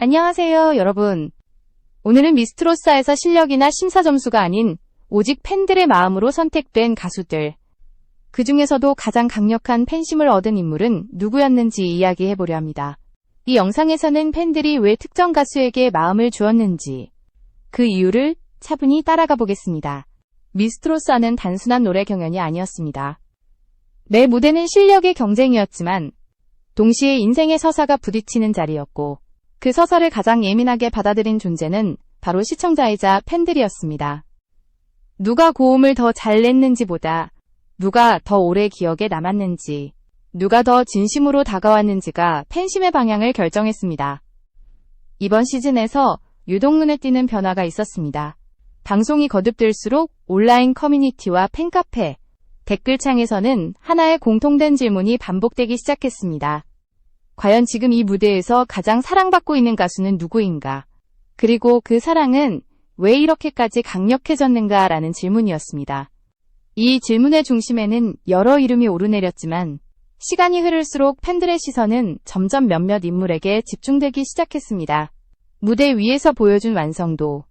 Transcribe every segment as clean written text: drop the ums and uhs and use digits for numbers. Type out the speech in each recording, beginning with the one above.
안녕하세요, 여러분. 오늘은 미스트로사에서 실력이나 심사 점수가 아닌 오직 팬들의 마음으로 선택된 가수들. 그 중에서도 가장 강력한 팬심을 얻은 인물은 누구였는지 이야기해보려 합니다. 이 영상에서는 팬들이 왜 특정 가수에게 마음을 주었는지, 그 이유를 차분히 따라가 보겠습니다. 미스트로사는 단순한 노래 경연이 아니었습니다. 매 무대는 실력의 경쟁이었지만 동시에 인생의 서사가 부딪히는 자리였고, 그 서사를 가장 예민하게 받아들인 존재는 바로 시청자이자 팬들이었습니다. 누가 고음을 더 잘 냈는지보다 누가 더 오래 기억에 남았는지, 누가 더 진심으로 다가왔는지가 팬심의 방향을 결정했습니다. 이번 시즌에서 유독 눈에 띄는 변화가 있었습니다. 방송이 거듭될수록 온라인 커뮤니티와 팬카페, 댓글창에서는 하나의 공통된 질문이 반복되기 시작했습니다. 과연 지금 이 무대에서 가장 사랑받고 있는 가수는 누구인가? 그리고 그 사랑은 왜 이렇게까지 강력해졌는가? 라는 질문이었습니다. 이 질문의 중심에는 여러 이름이 오르내렸지만 시간이 흐를수록 팬들의 시선은 점점 몇몇 인물에게 집중되기 시작했습니다. 무대 위에서 보여준 완성도,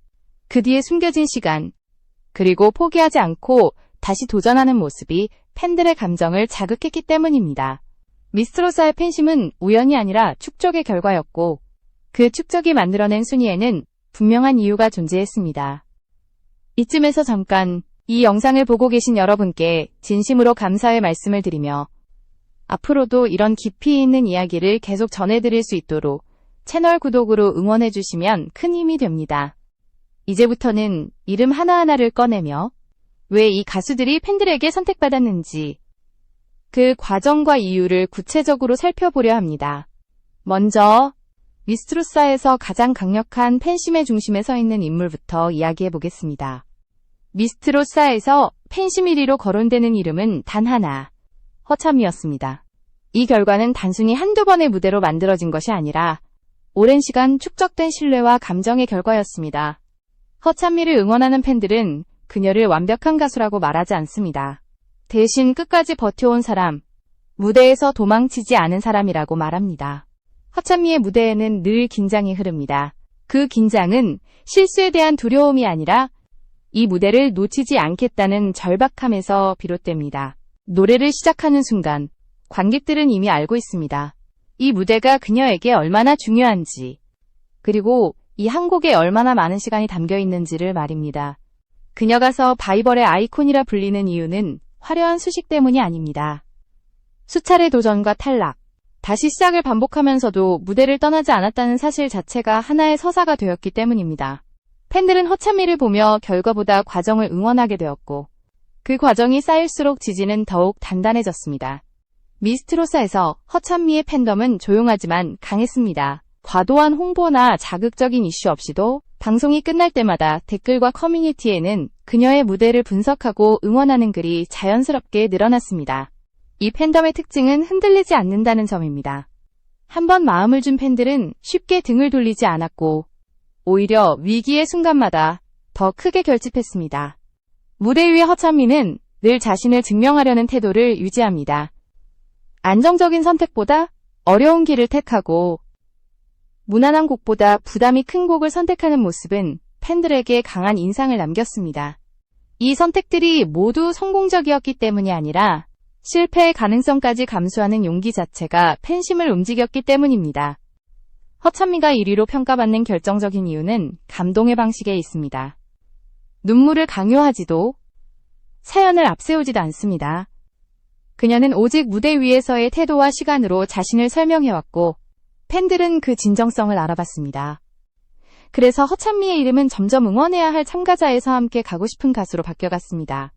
그 뒤에 숨겨진 시간, 그리고 포기하지 않고 다시 도전하는 모습이 팬들의 감정을 자극했기 때문입니다. 미스트로사의 팬심은 우연이 아니라 축적의 결과였고, 그 축적이 만들어낸 순위에는 분명한 이유가 존재했습니다. 이쯤에서 잠깐 이 영상을 보고 계신 여러분께 진심으로 감사의 말씀을 드리며 앞으로도 이런 깊이 있는 이야기를 계속 전해드릴 수 있도록 채널 구독으로 응원해주시면 큰 힘이 됩니다. 이제부터는 이름 하나하나를 꺼내며 왜 이 가수들이 팬들에게 선택받았는지, 그 과정과 이유를 구체적으로 살펴보려 합니다. 먼저 미스트로사에서 가장 강력한 팬심의 중심에 서 있는 인물부터 이야기해 보겠습니다. 미스트로사에서 팬심 1위로 거론되는 이름은 단 하나, 허참이었습니다. 이 결과는 단순히 한두 번의 무대로 만들어진 것이 아니라 오랜 시간 축적된 신뢰와 감정의 결과였습니다. 허참미를 응원하는 팬들은 그녀를 완벽한 가수라고 말하지 않습니다. 대신 끝까지 버텨온 사람, 무대에서 도망치지 않은 사람이라고 말합니다. 허참미의 무대에는 늘 긴장이 흐릅니다. 그 긴장은 실수에 대한 두려움이 아니라 이 무대를 놓치지 않겠다는 절박함에서 비롯됩니다. 노래를 시작하는 순간 관객들은 이미 알고 있습니다. 이 무대가 그녀에게 얼마나 중요한지, 그리고 이 한 곡에 얼마나 많은 시간이 담겨 있는지를 말입니다. 그녀가 서바이벌의 아이콘이라 불리는 이유는 화려한 수식 때문이 아닙니다. 수차례 도전과 탈락, 다시 시작을 반복하면서도 무대를 떠나지 않았다는 사실 자체가 하나의 서사가 되었기 때문입니다. 팬들은 허참미를 보며 결과보다 과정을 응원하게 되었고, 그 과정이 쌓일수록 지지는 더욱 단단해졌습니다. 미스트로사에서 허참미의 팬덤은 조용하지만 강했습니다. 과도한 홍보나 자극적인 이슈 없이도 방송이 끝날 때마다 댓글과 커뮤니티에는 그녀의 무대를 분석하고 응원하는 글이 자연스럽게 늘어났습니다. 이 팬덤의 특징은 흔들리지 않는다는 점입니다. 한번 마음을 준 팬들은 쉽게 등을 돌리지 않았고, 오히려 위기의 순간마다 더 크게 결집했습니다. 무대 위의 허참미는 늘 자신을 증명하려는 태도를 유지합니다. 안정적인 선택보다 어려운 길을 택하고, 무난한 곡보다 부담이 큰 곡을 선택하는 모습은 팬들에게 강한 인상을 남겼습니다. 이 선택들이 모두 성공적이었기 때문이 아니라 실패의 가능성까지 감수하는 용기 자체가 팬심을 움직였기 때문입니다. 허참미가 1위로 평가받는 결정적인 이유는 감동의 방식에 있습니다. 눈물을 강요하지도 사연을 앞세우지도 않습니다. 그녀는 오직 무대 위에서의 태도와 시간으로 자신을 설명해왔고, 팬들은 그 진정성을 알아봤습니다. 그래서 허참미의 이름은 점점 응원해야 할 참가자에서 함께 가고 싶은 가수로 바뀌어갔습니다.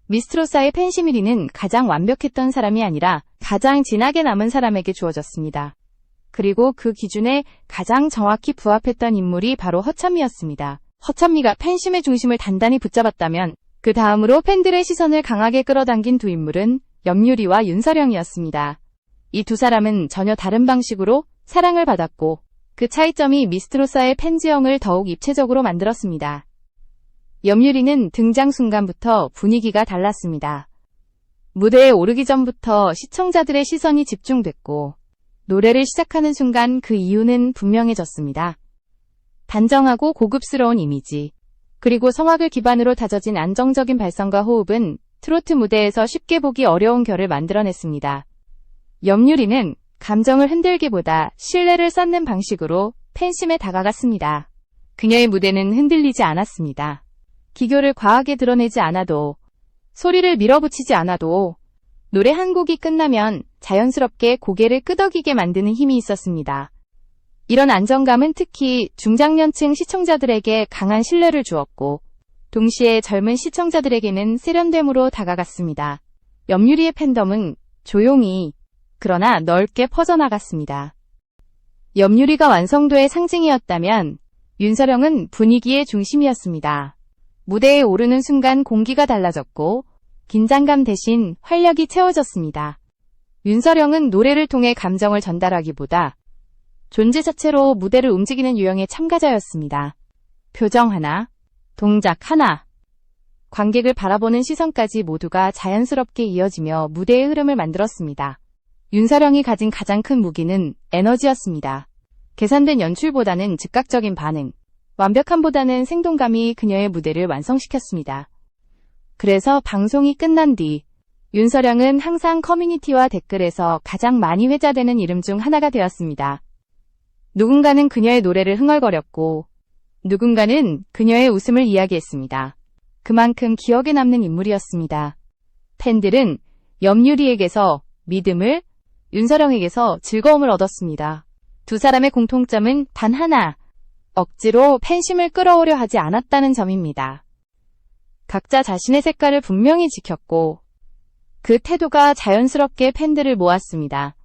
미스트로사의 팬심 1위는 가장 완벽했던 사람이 아니라 가장 진하게 남은 사람에게 주어졌습니다. 그리고 그 기준에 가장 정확히 부합했던 인물이 바로 허참미였습니다. 허참미가 팬심의 중심을 단단히 붙잡았다면 그 다음으로 팬들의 시선을 강하게 끌어당긴 두 인물은 염유리와 윤서령이었습니다. 이 두 사람은 전혀 다른 방식으로 사랑을 받았고, 그 차이점이 미스트로사의 팬지형을 더욱 입체적으로 만들었습니다. 염유리는 등장 순간부터 분위기가 달랐습니다. 무대에 오르기 전부터 시청자들의 시선이 집중됐고, 노래를 시작하는 순간 그 이유는 분명해졌습니다. 단정하고 고급스러운 이미지, 그리고 성악을 기반으로 다져진 안정적인 발성과 호흡은 트로트 무대에서 쉽게 보기 어려운 결을 만들어냈습니다. 염유리는 감정을 흔들기보다 신뢰를 쌓는 방식으로 팬심에 다가갔습니다. 그녀의 무대는 흔들리지 않았습니다. 기교를 과하게 드러내지 않아도, 소리를 밀어붙이지 않아도 노래 한 곡이 끝나면 자연스럽게 고개를 끄덕이게 만드는 힘이 있었습니다. 이런 안정감은 특히 중장년층 시청자들에게 강한 신뢰를 주었고, 동시에 젊은 시청자들에게는 세련됨으로 다가갔습니다. 염유리의 팬덤은 조용히, 그러나 넓게 퍼져나갔습니다. 염유리가 완성도의 상징이었다면 윤서령은 분위기의 중심이었습니다. 무대에 오르는 순간 공기가 달라졌고 긴장감 대신 활력이 채워졌습니다. 윤서령은 노래를 통해 감정을 전달하기보다 존재 자체로 무대를 움직이는 유형의 참가자였습니다. 표정 하나, 동작 하나, 관객을 바라보는 시선까지 모두가 자연스럽게 이어지며 무대의 흐름을 만들었습니다. 윤서령이 가진 가장 큰 무기는 에너지였습니다. 계산된 연출보다는 즉각적인 반응, 완벽함보다는 생동감이 그녀의 무대를 완성시켰습니다. 그래서 방송이 끝난 뒤 윤서령은 항상 커뮤니티와 댓글에서 가장 많이 회자되는 이름 중 하나가 되었습니다. 누군가는 그녀의 노래를 흥얼거렸고 누군가는 그녀의 웃음을 이야기했습니다. 그만큼 기억에 남는 인물이었습니다. 팬들은 염유리에게서 믿음을, 윤서령에게서 즐거움을 얻었습니다. 두 사람의 공통점은 단 하나, 억지로 팬심을 끌어오려 하지 않았다는 점입니다. 각자 자신의 색깔을 분명히 지켰고 그 태도가 자연스럽게 팬들을 모았습니다.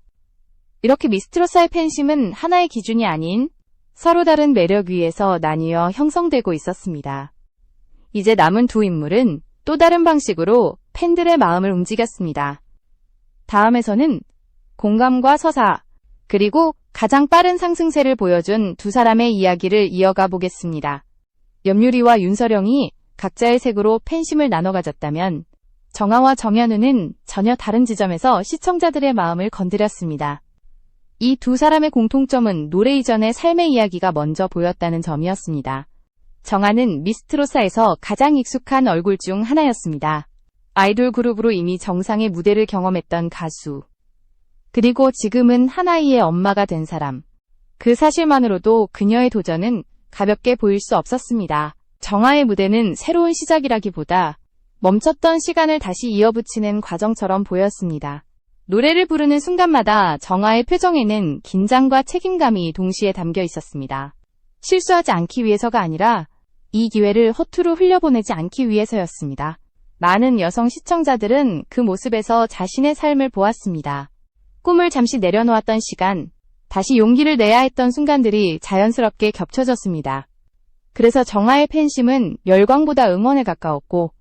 이렇게 미스트로사의 팬심은 하나의 기준이 아닌 서로 다른 매력 위에서 나뉘어 형성되고 있었습니다. 이제 남은 두 인물은 또 다른 방식으로 팬들의 마음을 움직였습니다. 다음에서는 공감과 서사, 그리고 가장 빠른 상승세를 보여준 두 사람의 이야기를 이어가 보겠습니다. 염유리와 윤서령이 각자의 색으로 팬심을 나눠 가졌다면 정아와 정현우는 전혀 다른 지점에서 시청자들의 마음을 건드렸습니다. 이 두 사람의 공통점은 노래 이전의 삶의 이야기가 먼저 보였다는 점이었습니다. 정아는 미스트로사에서 가장 익숙한 얼굴 중 하나였습니다. 아이돌 그룹으로 이미 정상의 무대를 경험했던 가수. 그리고 지금은 하나이의 엄마가 된 사람. 그 사실만으로도 그녀의 도전은 가볍게 보일 수 없었습니다. 정아의 무대는 새로운 시작이라기보다 멈췄던 시간을 다시 이어붙이는 과정처럼 보였습니다. 노래를 부르는 순간마다 정아의 표정에는 긴장과 책임감이 동시에 담겨 있었습니다. 실수하지 않기 위해서가 아니라 이 기회를 허투루 흘려보내지 않기 위해서였습니다. 많은 여성 시청자들은 그 모습에서 자신의 삶을 보았습니다. 꿈을 잠시 내려놓았던 시간, 다시 용기를 내야 했던 순간들이 자연스럽게 겹쳐졌습니다. 그래서 정아의 팬심은 열광보다 응원에 가까웠고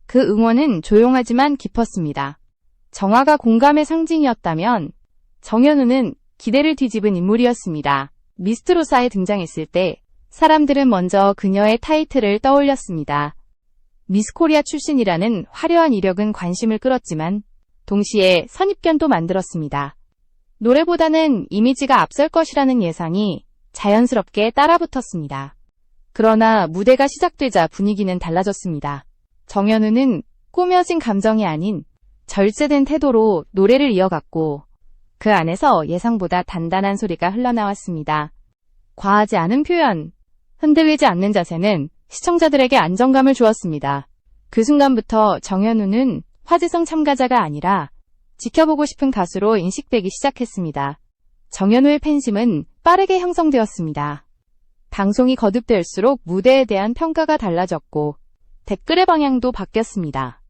그 응원은 조용하지만 깊었습니다. 정아가 공감의 상징이었다면 정현우는 기대를 뒤집은 인물이었습니다. 미스트로사에 등장했을 때 사람들은 먼저 그녀의 타이틀을 떠올렸습니다. 미스코리아 출신이라는 화려한 이력은 관심을 끌었지만 동시에 선입견도 만들었습니다. 노래보다는 이미지가 앞설 것이라는 예상이 자연스럽게 따라붙었습니다. 그러나 무대가 시작되자 분위기는 달라졌습니다. 정현우는 꾸며진 감정이 아닌 절제된 태도로 노래를 이어갔고 그 안에서 예상보다 단단한 소리가 흘러나왔습니다. 과하지 않은 표현, 흔들리지 않는 자세는 시청자들에게 안정감을 주었습니다. 그 순간부터 정현우는 화제성 참가자가 아니라 지켜보고 싶은 가수로 인식되기 시작했습니다. 정현우의 팬심은 빠르게 형성되었습니다. 방송이 거듭될수록 무대에 대한 평가가 달라졌고 댓글의 방향도 바뀌었습니다.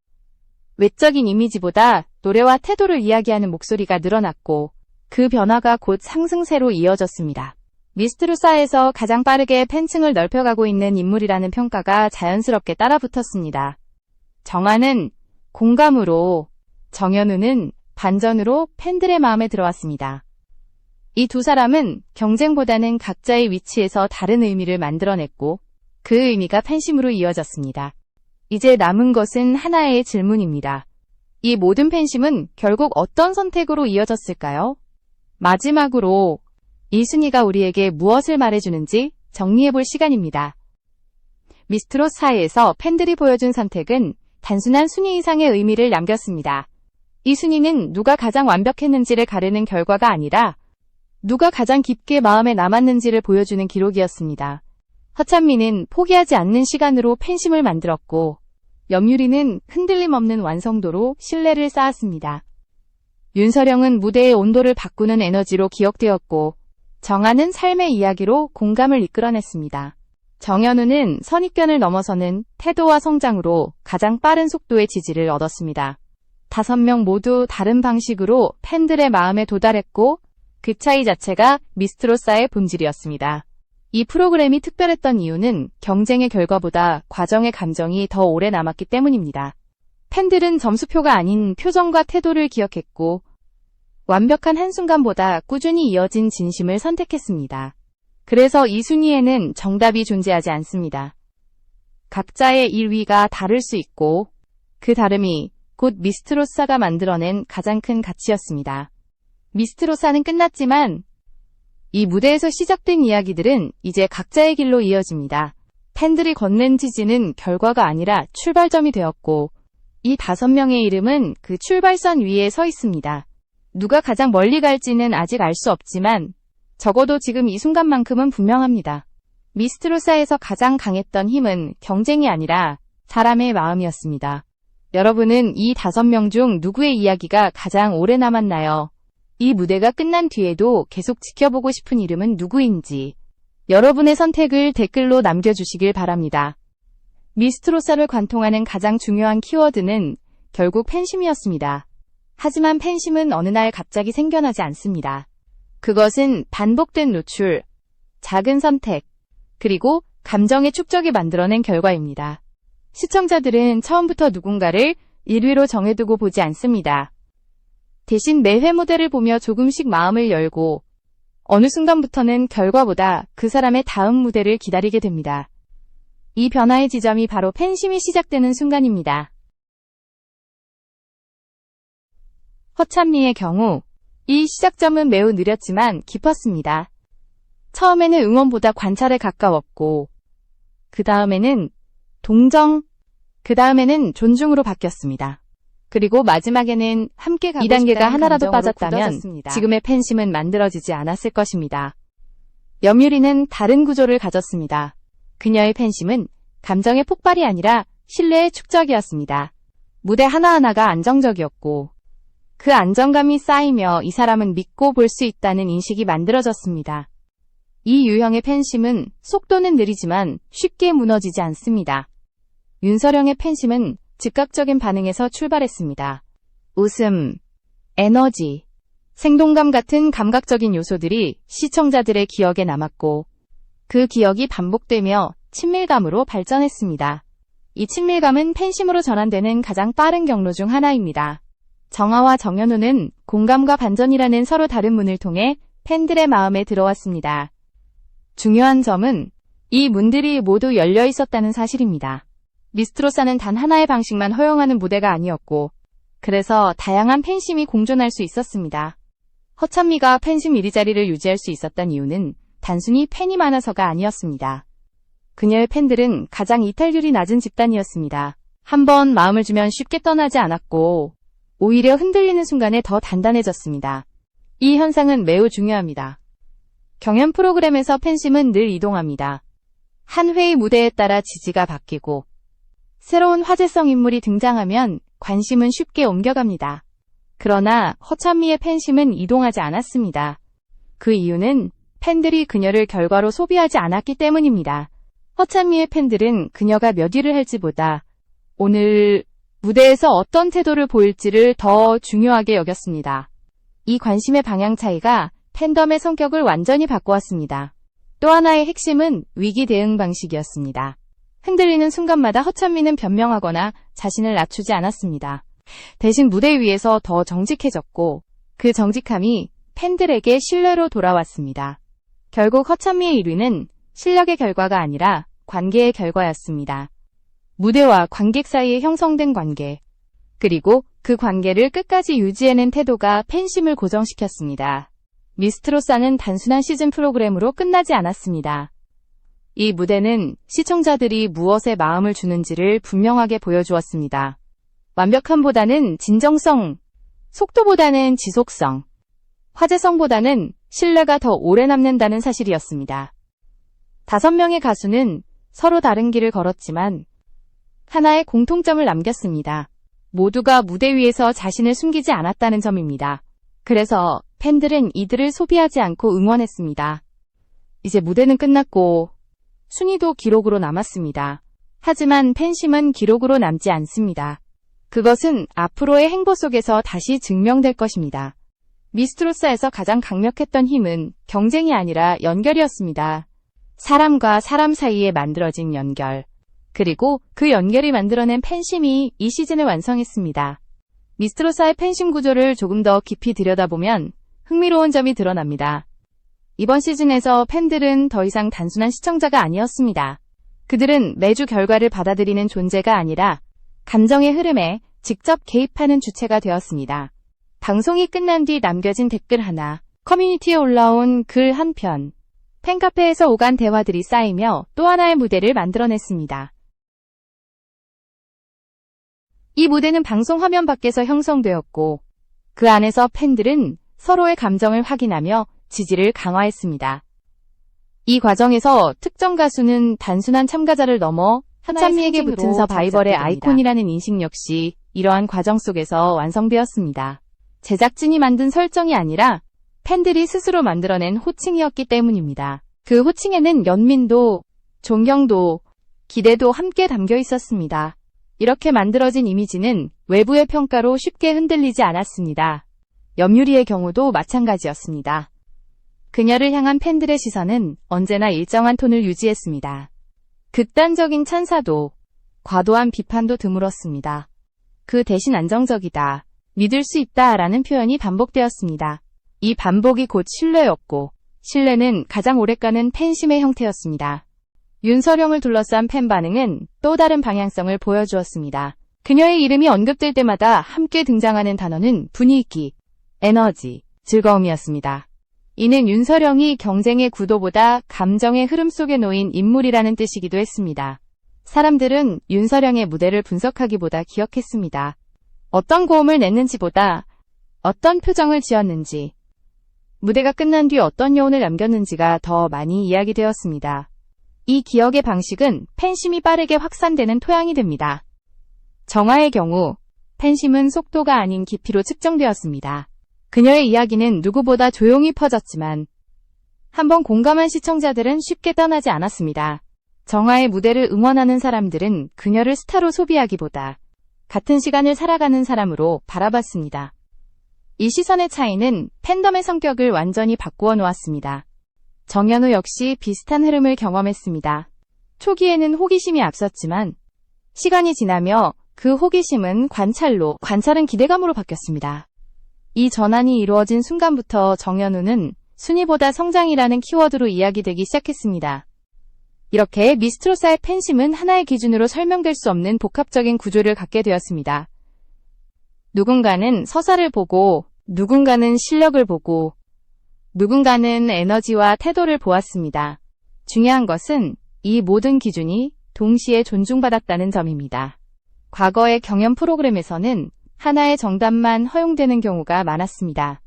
외적인 이미지보다 노래와 태도를 이야기하는 목소리가 늘어났고 그 변화가 곧 상승세로 이어졌습니다. 미스트로사에서 가장 빠르게 팬층을 넓혀가고 있는 인물이라는 평가가 자연스럽게 따라붙었습니다. 정아는 공감으로, 정현우는 반전으로 팬들의 마음에 들어왔습니다. 이 두 사람은 경쟁보다는 각자의 위치에서 다른 의미를 만들어냈고 그 의미가 팬심으로 이어졌습니다. 이제 남은 것은 하나의 질문입니다. 이 모든 팬심은 결국 어떤 선택으로 이어졌을까요? 마지막으로 이 순위가 우리에게 무엇을 말해주는지 정리해볼 시간입니다. 미스트롯 4에서 팬들이 보여준 선택은 단순한 순위 이상의 의미를 남겼습니다. 이 순위는 누가 가장 완벽했는지를 가르는 결과가 아니라 누가 가장 깊게 마음에 남았는지를 보여주는 기록이었습니다. 허찬미는 포기하지 않는 시간으로 팬심을 만들었고, 염유리는 흔들림 없는 완성도로 신뢰를 쌓았습니다. 윤서령은 무대의 온도를 바꾸는 에너지로 기억되었고, 정아는 삶의 이야기로 공감을 이끌어냈습니다. 정현우는 선입견을 넘어서는 태도와 성장으로 가장 빠른 속도의 지지를 얻었습니다. 5명 모두 다른 방식으로 팬들의 마음에 도달했고, 그 차이 자체가 미스트롯사의 본질이었습니다. 이 프로그램이 특별했던 이유는 경쟁의 결과보다 과정의 감정이 더 오래 남았기 때문입니다. 팬들은 점수표가 아닌 표정과 태도를 기억했고, 완벽한 한순간보다 꾸준히 이어진 진심을 선택했습니다. 그래서 이 순위에는 정답이 존재하지 않습니다. 각자의 1위가 다를 수 있고, 그 다름이 곧 미스트롯사가 만들어낸 가장 큰 가치였습니다. 미스트롯사는 끝났지만 이 무대에서 시작된 이야기들은 이제 각자의 길로 이어집니다. 팬들이 건넨 지지는 결과가 아니라 출발점이 되었고, 이 5명의 이름은 그 출발선 위에 서 있습니다. 누가 가장 멀리 갈지는 아직 알 수 없지만 적어도 지금 이 순간만큼은 분명합니다. 미스트롯사에서 가장 강했던 힘은 경쟁이 아니라 사람의 마음이었습니다. 여러분은 이 5명 중 누구의 이야기가 가장 오래 남았나요? 이 무대가 끝난 뒤에도 계속 지켜보고 싶은 이름은 누구인지 여러분의 선택을 댓글로 남겨주시길 바랍니다. 미스트롯사를 관통하는 가장 중요한 키워드는 결국 팬심이었습니다. 하지만 팬심은 어느 날 갑자기 생겨나지 않습니다. 그것은 반복된 노출, 작은 선택, 그리고 감정의 축적이 만들어낸 결과입니다. 시청자들은 처음부터 누군가를 1위로 정해두고 보지 않습니다. 대신 매회 무대를 보며 조금씩 마음을 열고 어느 순간부터는 결과보다 그 사람의 다음 무대를 기다리게 됩니다. 이 변화의 지점이 바로 팬심이 시작되는 순간입니다. 허찬미의 경우 이 시작점은 매우 느렸지만 깊었습니다. 처음에는 응원보다 관찰에 가까웠고 그 다음에는 동정, 그 다음에는 존중으로 바뀌었습니다. 그리고 마지막에는 함께 가고 2단계가 하나라도 빠졌다면 굳어졌습니다. 지금의 팬심은 만들어지지 않았을 것입니다. 염유리는 다른 구조를 가졌습니다. 그녀의 팬심은 감정의 폭발이 아니라 신뢰의 축적이었습니다. 무대 하나하나가 안정적이었고 그 안정감이 쌓이며 이 사람은 믿고 볼 수 있다는 인식이 만들어졌습니다. 이 유형의 팬심은 속도는 느리지만 쉽게 무너지지 않습니다. 윤서령의 팬심은 즉각적인 반응에서 출발했습니다. 웃음, 에너지, 생동감 같은 감각적인 요소들이 시청자들의 기억에 남았고 그 기억이 반복되며 친밀감으로 발전했습니다. 이 친밀감은 팬심으로 전환되는 가장 빠른 경로 중 하나입니다. 정아와 정현우는 공감과 반전이라는 서로 다른 문을 통해 팬들의 마음에 들어왔습니다. 중요한 점은 이 문들이 모두 열려 있었다는 사실입니다. 미스트롯사는 단 하나의 방식만 허용하는 무대가 아니었고 그래서 다양한 팬심이 공존할 수 있었습니다. 허찬미가 팬심 1위 자리를 유지할 수 있었던 이유는 단순히 팬이 많아서가 아니었습니다. 그녀의 팬들은 가장 이탈률이 낮은 집단이었습니다. 한번 마음을 주면 쉽게 떠나지 않았고 오히려 흔들리는 순간에 더 단단해졌습니다. 이 현상은 매우 중요합니다. 경연 프로그램에서 팬심은 늘 이동합니다. 한 회의 무대에 따라 지지가 바뀌고 새로운 화제성 인물이 등장하면 관심은 쉽게 옮겨갑니다. 그러나 허찬미의 팬심은 이동하지 않았습니다. 그 이유는 팬들이 그녀를 결과로 소비하지 않았기 때문입니다. 허찬미의 팬들은 그녀가 몇 위를 할지보다 오늘 무대에서 어떤 태도를 보일지를 더 중요하게 여겼습니다. 이 관심의 방향 차이가 팬덤의 성격을 완전히 바꾸었습니다. 또 하나의 핵심은 위기 대응 방식이었습니다. 흔들리는 순간마다 허찬미는 변명하거나 자신을 낮추지 않았습니다. 대신 무대 위에서 더 정직해졌고 그 정직함이 팬들에게 신뢰로 돌아왔습니다. 결국 허찬미의 1위는 실력의 결과가 아니라 관계의 결과였습니다. 무대와 관객 사이에 형성된 관계, 그리고 그 관계를 끝까지 유지해낸 태도가 팬심을 고정시켰습니다. 미스트롯사는 단순한 시즌 프로그램으로 끝나지 않았습니다. 이 무대는 시청자들이 무엇에 마음을 주는지를 분명하게 보여주었습니다. 완벽함보다는 진정성, 속도보다는 지속성, 화제성보다는 신뢰가 더 오래 남는다는 사실이었습니다. 5명의 가수는 서로 다른 길을 걸었지만 하나의 공통점을 남겼습니다. 모두가 무대 위에서 자신을 숨기지 않았다는 점입니다. 그래서 팬들은 이들을 소비하지 않고 응원했습니다. 이제 무대는 끝났고 순위도 기록으로 남았습니다. 하지만 팬심은 기록으로 남지 않습니다. 그것은 앞으로의 행보 속에서 다시 증명될 것입니다. 미스트로사에서 가장 강력했던 힘은 경쟁이 아니라 연결이었습니다. 사람과 사람 사이에 만들어진 연결. 그리고 그 연결이 만들어낸 팬심이 이 시즌을 완성했습니다. 미스트로사의 팬심 구조를 조금 더 깊이 들여다보면 흥미로운 점이 드러납니다. 이번 시즌에서 팬들은 더 이상 단순한 시청자가 아니었습니다. 그들은 매주 결과를 받아들이는 존재가 아니라 감정의 흐름에 직접 개입하는 주체가 되었습니다. 방송이 끝난 뒤 남겨진 댓글 하나, 커뮤니티에 올라온 글 한 편, 팬카페에서 오간 대화들이 쌓이며 또 하나의 무대를 만들어냈습니다. 이 무대는 방송 화면 밖에서 형성되었고 그 안에서 팬들은 서로의 감정을 확인하며 지지를 강화했습니다. 이 과정에서 특정 가수는 단순한 참가자를 넘어 하찬미에게 붙은 서바이벌의 아이콘이라는 인식 역시 이러한 과정 속에서 완성되었습니다. 제작진이 만든 설정이 아니라 팬들이 스스로 만들어낸 호칭이었기 때문입니다. 그 호칭에는 연민도, 존경도, 기대도 함께 담겨 있었습니다. 이렇게 만들어진 이미지는 외부의 평가로 쉽게 흔들리지 않았습니다. 염유리의 경우도 마찬가지였습니다. 그녀를 향한 팬들의 시선은 언제나 일정한 톤을 유지했습니다. 극단적인 찬사도, 과도한 비판도 드물었습니다. 그 대신 안정적이다, 믿을 수 있다라는 표현이 반복되었습니다. 이 반복이 곧 신뢰였고, 신뢰는 가장 오래가는 팬심의 형태였습니다. 윤서령을 둘러싼 팬 반응은 또 다른 방향성을 보여주었습니다. 그녀의 이름이 언급될 때마다 함께 등장하는 단어는 분위기, 에너지, 즐거움이었습니다. 이는 윤서령이 경쟁의 구도보다 감정의 흐름 속에 놓인 인물이라는 뜻이기도 했습니다. 사람들은 윤서령의 무대를 분석하기보다 기억했습니다. 어떤 고음을 냈는지보다 어떤 표정을 지었는지, 무대가 끝난 뒤 어떤 여운을 남겼는지가 더 많이 이야기되었습니다. 이 기억의 방식은 팬심이 빠르게 확산되는 토양이 됩니다. 정아의 경우 팬심은 속도가 아닌 깊이로 측정되었습니다. 그녀의 이야기는 누구보다 조용히 퍼졌지만 한번 공감한 시청자들은 쉽게 떠나지 않았습니다. 정아의 무대를 응원하는 사람들은 그녀를 스타로 소비하기보다 같은 시간을 살아가는 사람으로 바라봤습니다. 이 시선의 차이는 팬덤의 성격을 완전히 바꾸어 놓았습니다. 정연우 역시 비슷한 흐름을 경험했습니다. 초기에는 호기심이 앞섰지만 시간이 지나며 그 호기심은 관찰은 기대감으로 바뀌었습니다. 이 전환이 이루어진 순간부터 정연우는 순위보다 성장이라는 키워드로 이야기되기 시작했습니다. 이렇게 미스트로사의 팬심은 하나의 기준으로 설명될 수 없는 복합적인 구조를 갖게 되었습니다. 누군가는 서사를 보고, 누군가는 실력을 보고, 누군가는 에너지와 태도를 보았습니다. 중요한 것은 이 모든 기준이 동시에 존중받았다는 점입니다. 과거의 경연 프로그램에서는 하나의 정답만 허용되는 경우가 많았습니다.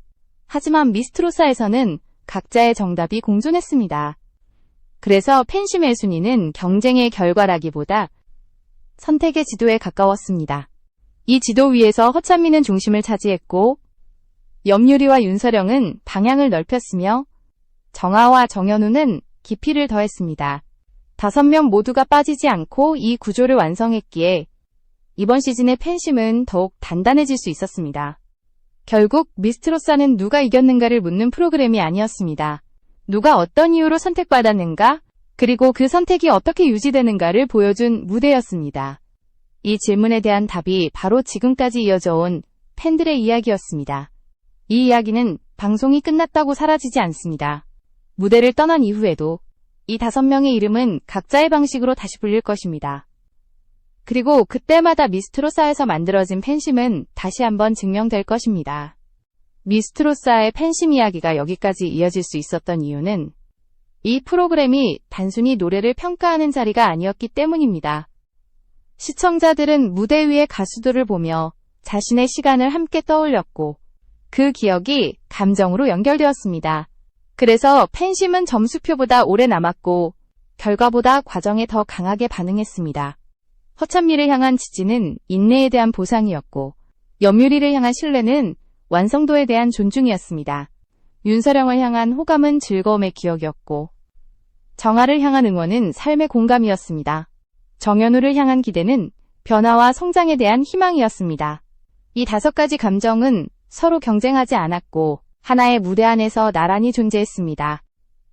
하지만 미스트로사에서는 각자의 정답이 공존했습니다. 그래서 팬심의 순위는 경쟁의 결과라기보다 선택의 지도에 가까웠습니다. 이 지도 위에서 허찬미는 중심을 차지했고 염유리와 윤서령은 방향을 넓혔으며 정아와 정연우는 깊이를 더했습니다. 5명 모두가 빠지지 않고 이 구조를 완성했기에 이번 시즌의 팬심은 더욱 단단해질 수 있었습니다. 결국 미스트로사는 누가 이겼는가를 묻는 프로그램이 아니었습니다. 누가 어떤 이유로 선택받았는가, 그리고 그 선택이 어떻게 유지되는가를 보여준 무대였습니다. 이 질문에 대한 답이 바로 지금까지 이어져 온 팬들의 이야기였습니다. 이 이야기는 방송이 끝났다고 사라지지 않습니다. 무대를 떠난 이후에도 이 5명의 이름은 각자의 방식으로 다시 불릴 것입니다. 그리고 그때마다 미스트로사에서 만들어진 팬심은 다시 한번 증명될 것입니다. 미스트로사의 팬심 이야기가 여기까지 이어질 수 있었던 이유는 이 프로그램이 단순히 노래를 평가하는 자리가 아니었기 때문입니다. 시청자들은 무대 위의 가수들을 보며 자신의 시간을 함께 떠올렸고 그 기억이 감정으로 연결되었습니다. 그래서 팬심은 점수표보다 오래 남았고 결과보다 과정에 더 강하게 반응했습니다. 허찬미를 향한 지지는 인내에 대한 보상이었고 염유리를 향한 신뢰는 완성도에 대한 존중이었습니다. 윤서령을 향한 호감은 즐거움의 기억이었고 정아를 향한 응원은 삶의 공감이었습니다. 정연우를 향한 기대는 변화와 성장에 대한 희망이었습니다. 이 5가지 감정은 서로 경쟁하지 않았고 하나의 무대 안에서 나란히 존재했습니다.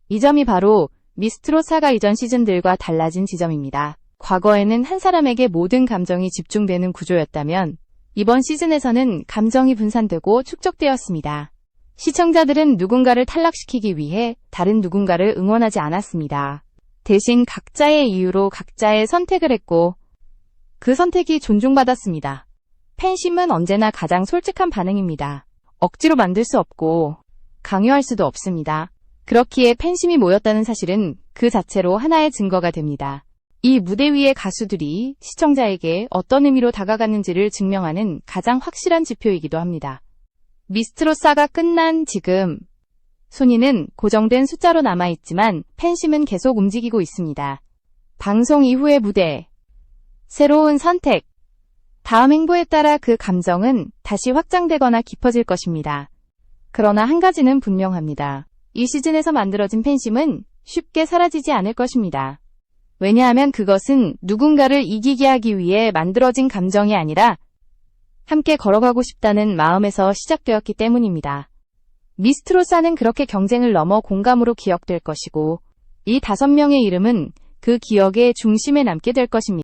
이 점이 바로 미스트롯4가 이전 시즌들과 달라진 지점입니다. 과거에는 한 사람에게 모든 감정이 집중되는 구조였다면 이번 시즌에서는 감정이 분산되고 축적되었습니다. 시청자들은 누군가를 탈락시키기 위해 다른 누군가를 응원하지 않았습니다. 대신 각자의 이유로 각자의 선택을 했고 그 선택이 존중받았습니다. 팬심은 언제나 가장 솔직한 반응입니다. 억지로 만들 수 없고 강요할 수도 없습니다. 그렇기에 팬심이 모였다는 사실은 그 자체로 하나의 증거가 됩니다. 이 무대 위의 가수들이 시청자에게 어떤 의미로 다가갔는지를 증명하는 가장 확실한 지표이기도 합니다. 미스트롯4가 끝난 지금 순위는 고정된 숫자로 남아있지만 팬심은 계속 움직이고 있습니다. 방송 이후의 무대, 새로운 선택, 다음 행보에 따라 그 감정은 다시 확장되거나 깊어질 것입니다. 그러나 한 가지는 분명합니다. 이 시즌에서 만들어진 팬심은 쉽게 사라지지 않을 것입니다. 왜냐하면 그것은 누군가를 이기게 하기 위해 만들어진 감정이 아니라 함께 걸어가고 싶다는 마음에서 시작되었기 때문입니다. 미스트롯4는 그렇게 경쟁을 넘어 공감으로 기억될 것이고 이 5명의 이름은 그 기억의 중심에 남게 될 것입니다.